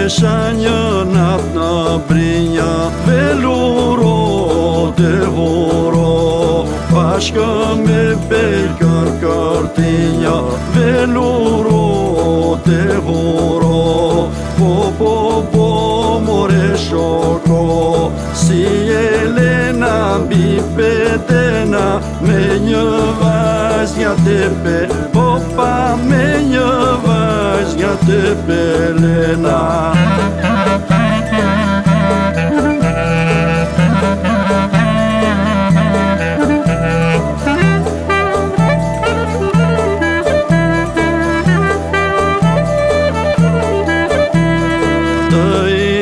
isha një nat në brinja, veluro të huro, bashkë me belkër kërtinja, veluro të huro, po more shoko, si Elena mbi petena, me një vajz nga tepe, popa me një vajz nga tepe Lena.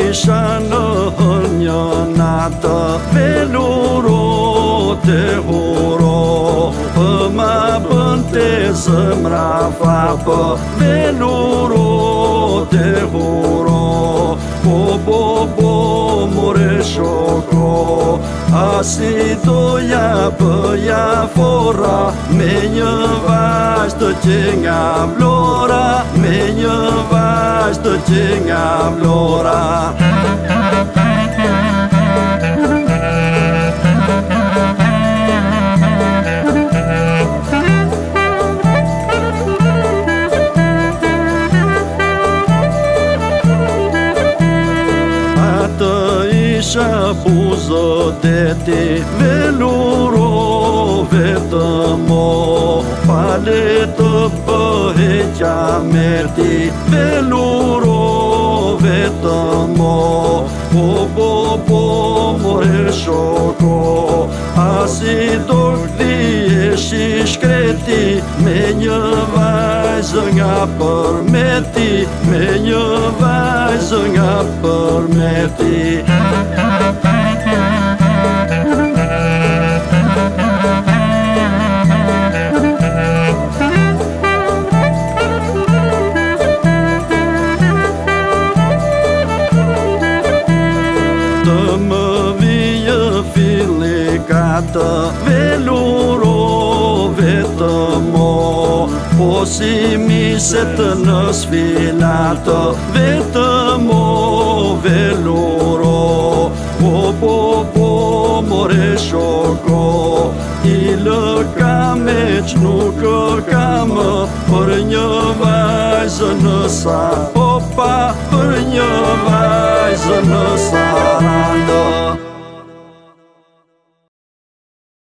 Isha në një natë, veluro të huro, ma bënte zëmra fapë, veluro të huro, po more shoko, asi doja bëja fora, me një vajz të që nga vlora, me një vajz të që nga vlora. Isha buzë deti, veluro vetëmo, pale të bëheqa merti, veluro vetëmo, po more shoko, asi do këthi shkreti, me një vajzë nga përmeti, me një vajzë nga përmeti. Të më vijë fili katë, veluro vetëmo, po si miset në sfilatë, vetëmo veluro, po more shoko, i lëkame që nuk kam për një vajzë në sa